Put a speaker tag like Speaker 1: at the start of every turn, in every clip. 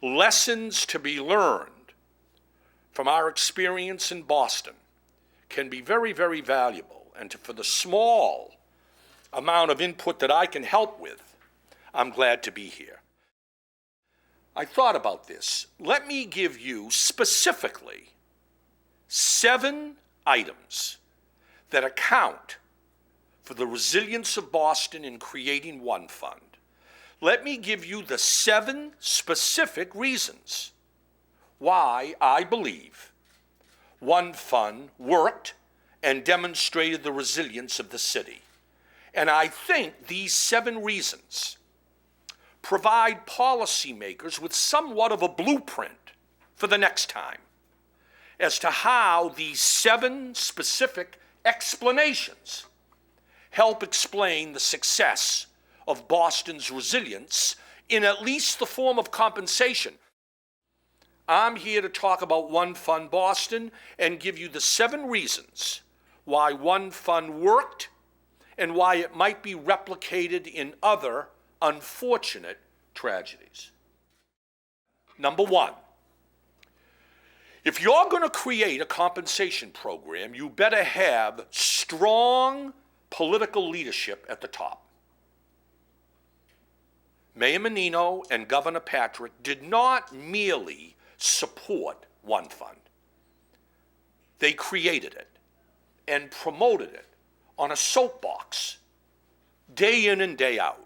Speaker 1: Lessons to be learned from our experience in Boston can be very, very valuable. And for the small amount of input that I can help with, I'm glad to be here. I thought about this. Let me give you specifically 7 items that account for the resilience of Boston in creating One Fund. Let me give you the 7 specific reasons why I believe One Fund worked and demonstrated the resilience of the city. And I think these 7 reasons provide policymakers with somewhat of a blueprint for the next time as to how these 7 specific explanations help explain the success of Boston's resilience in at least the form of compensation. I'm here to talk about One Fund Boston and give you the 7 reasons why One Fund worked and why it might be replicated in other unfortunate tragedies. Number 1, if you're going to create a compensation program, you better have strong political leadership at the top. Mayor Menino and Governor Patrick did not merely support One Fund. They created it and promoted it on a soapbox, day in and day out.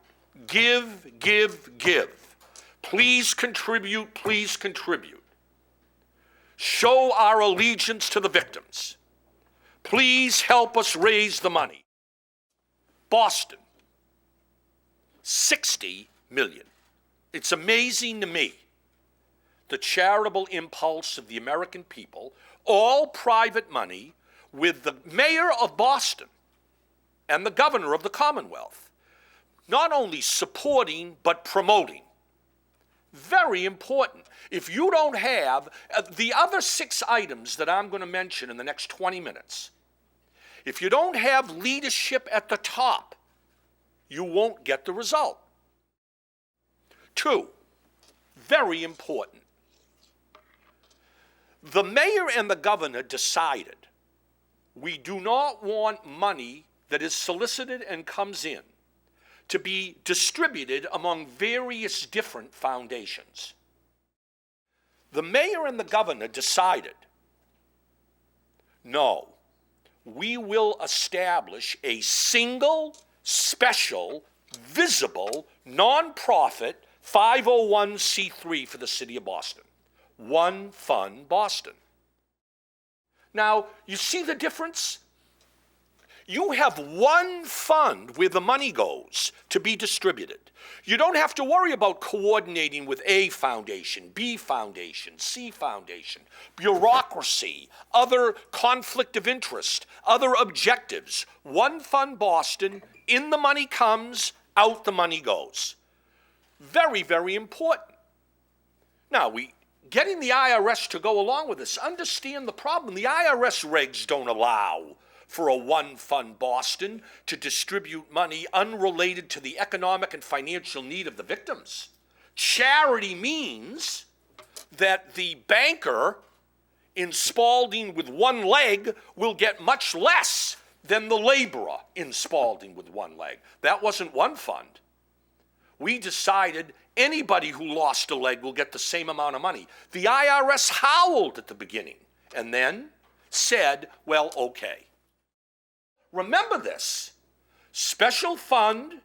Speaker 1: Give, give, give. Please contribute, please contribute. Show our allegiance to the victims. Please help us raise the money. Boston, 60 million. It's amazing to me the charitable impulse of the American people, all private money, with the mayor of Boston and the governor of the Commonwealth not only supporting but promoting. Very important. If you don't have the other 6 items that I'm going to mention in the next 20 minutes, if you don't have leadership at the top, you won't get the result. 2, very important. The mayor and the governor decided we do not want money that is solicited and comes in to be distributed among various different foundations. The mayor and the governor decided, no, we will establish a single, special, visible, nonprofit 501c3 for the city of Boston. One Fund Boston. Now, you see the difference? You have one fund where the money goes to be distributed. You don't have to worry about coordinating with A foundation, B foundation, C foundation, bureaucracy, other conflict of interest, other objectives. One Fund Boston, in the money comes, out the money goes. Very, very important. Now, getting the IRS to go along with this, understand the problem. The IRS regs don't allow for a One Fund Boston to distribute money unrelated to the economic and financial need of the victims. Charity means that the banker in Spalding with one leg will get much less than the laborer in Spalding with one leg. That wasn't One Fund. We decided anybody who lost a leg will get the same amount of money. The IRS howled at the beginning and then said, well, okay. Remember this, special fund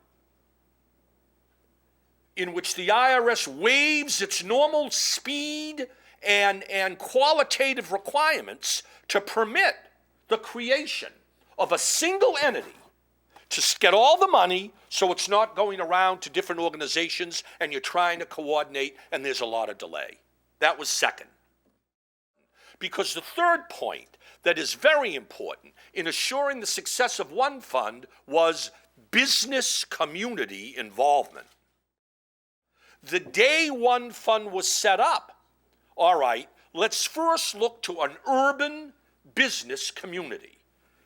Speaker 1: in which the IRS waives its normal speed and qualitative requirements to permit the creation of a single entity to get all the money so it's not going around to different organizations and you're trying to coordinate and there's a lot of delay. That was second. Because the third point that is very important in assuring the success of One Fund was business community involvement. The day One Fund was set up, all right, let's first look to an urban business community.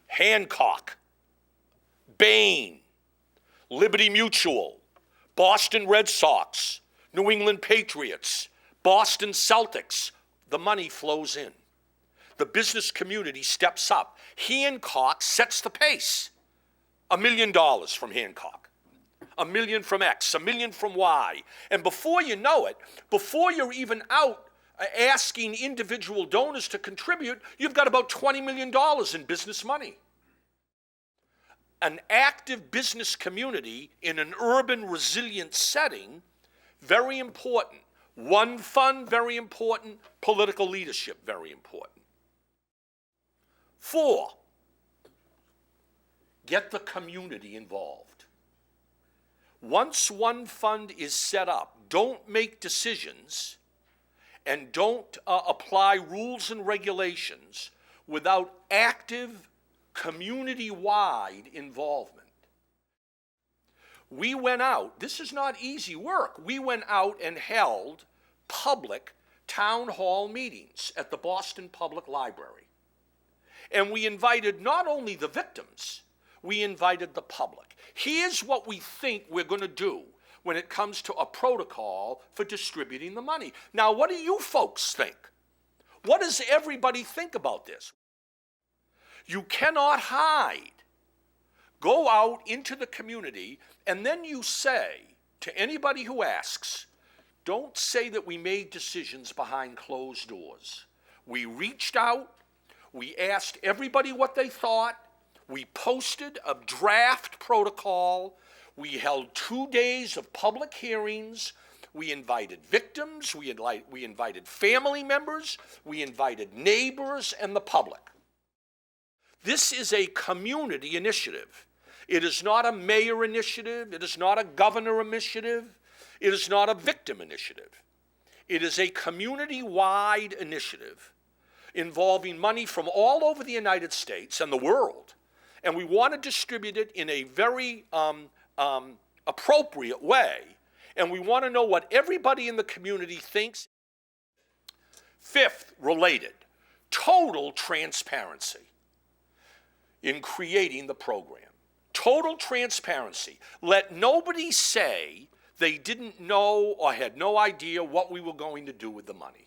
Speaker 1: Hancock, Bain, Liberty Mutual, Boston Red Sox, New England Patriots, Boston Celtics, the money flows in. The business community steps up. Hancock sets the pace. $1 million from Hancock, $1 million from X, $1 million from Y. And before you know it, before you're even out asking individual donors to contribute, you've got about $20 million in business money. An active business community in an urban resilient setting, very important. One fund, very important. Political leadership, very important. 4, get the community involved. Once one fund is set up, don't make decisions and don't apply rules and regulations without active community-wide involvement. We went out, this is not easy work, we went out and held public town hall meetings at the Boston Public Library. And we invited not only the victims, we invited the public. Here's what we think we're going to do when it comes to a protocol for distributing the money. Now, what do you folks think? What does everybody think about this? You cannot hide. Go out into the community, and then you say to anybody who asks, don't say that we made decisions behind closed doors. We reached out. We asked everybody what they thought. We posted a draft protocol. We held 2 days of public hearings. We invited victims. We invited family members. We invited neighbors and the public. This is a community initiative. It is not a mayor initiative. It is not a governor initiative. It is not a victim initiative. It is a community-wide initiative involving money from all over the United States and the world, and we want to distribute it in a very appropriate way, and we want to know what everybody in the community thinks. 5th, related, total transparency in creating the program. Total transparency. Let nobody say they didn't know or had no idea what we were going to do with the money.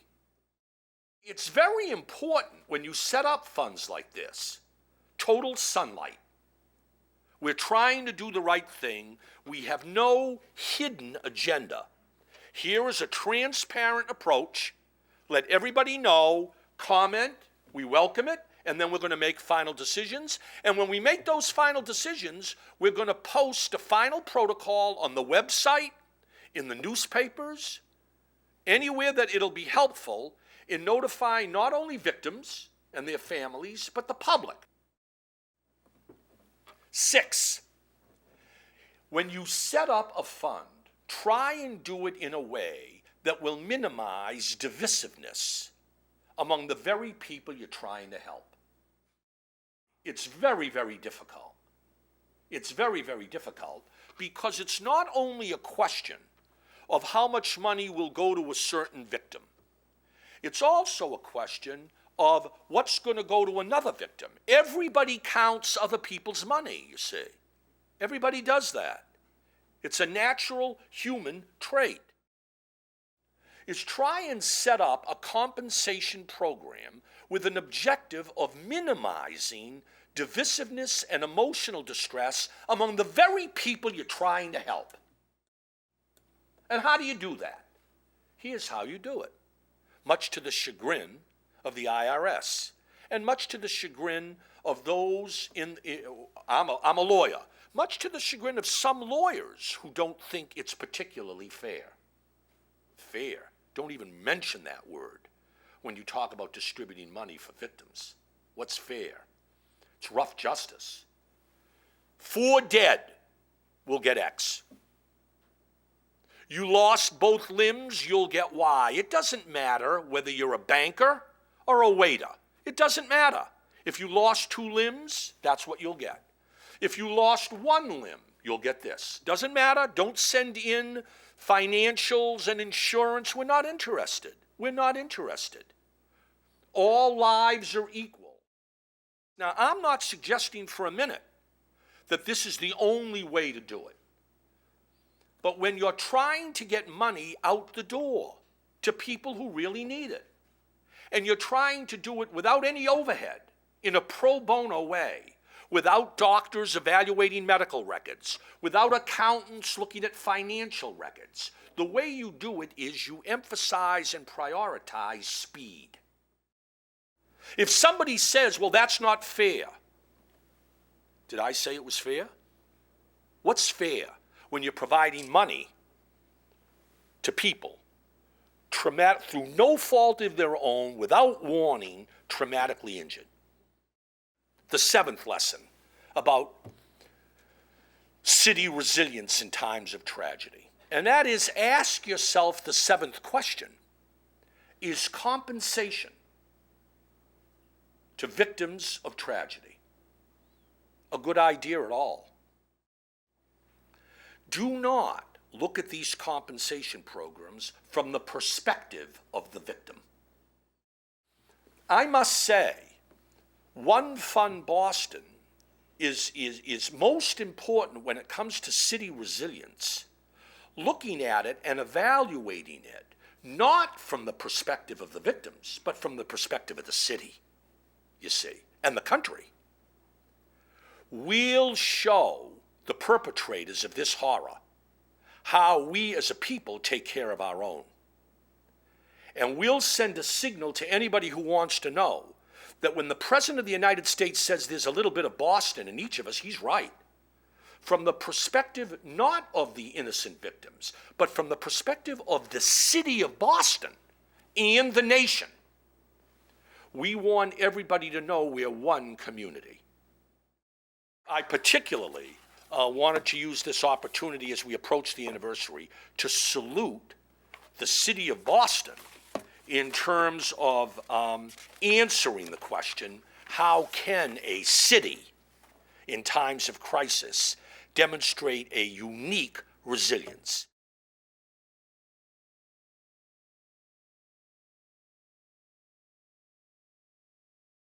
Speaker 1: It's very important when you set up funds like this, total sunlight. We're trying to do the right thing. We have no hidden agenda. Here is a transparent approach. Let everybody know, comment, we welcome it, and then we're going to make final decisions. And when we make those final decisions, we're going to post a final protocol on the website, in the newspapers, anywhere that it'll be helpful in notifying not only victims and their families, but the public. 6, when you set up a fund, try and do it in a way that will minimize divisiveness among the very people you're trying to help. It's very, very difficult. It's very, very difficult because it's not only a question of how much money will go to a certain victim. It's also a question of what's going to go to another victim. Everybody counts other people's money, you see. Everybody does that. It's a natural human trait. Is try and set up a compensation program with an objective of minimizing divisiveness and emotional distress among the very people you're trying to help. And how do you do that? Here's how you do it. Much to the chagrin of the IRS, and much to the chagrin of those I'm a lawyer, much to the chagrin of some lawyers who don't think it's particularly fair. Fair. Don't even mention that word when you talk about distributing money for victims. What's fair? It's rough justice. 4 dead will get X. You lost both limbs, you'll get Y. It doesn't matter whether you're a banker or a waiter. It doesn't matter. If you lost 2 limbs, that's what you'll get. If you lost 1 limb, you'll get this. Doesn't matter. Don't send in financials and insurance. We're not interested. We're not interested. All lives are equal. Now, I'm not suggesting for a minute that this is the only way to do it. But when you're trying to get money out the door, to people who really need it. And you're trying to do it without any overhead, in a pro bono way, without doctors evaluating medical records, without accountants looking at financial records. The way you do it is you emphasize and prioritize speed. If somebody says, well, that's not fair, did I say it was fair? What's fair when you're providing money to people through no fault of their own, without warning, traumatically injured? The seventh lesson about city resilience in times of tragedy. And that is, ask yourself the seventh question: is compensation to victims of tragedy a good idea at all? Do not look at these compensation programs from the perspective of the victim. I must say, One Fund Boston is most important when it comes to city resilience, looking at it and evaluating it, not from the perspective of the victims, but from the perspective of the city, you see, and the country. We'll show the perpetrators of this horror how we as a people take care of our own. And we'll send a signal to anybody who wants to know that when the President of the United States says there's a little bit of Boston in each of us, he's right. From the perspective not of the innocent victims, but from the perspective of the city of Boston and the nation. We want everybody to know we're one community. I particularly wanted to use this opportunity as we approach the anniversary to salute the city of Boston in terms of answering the question, how can a city in times of crisis demonstrate a unique resilience?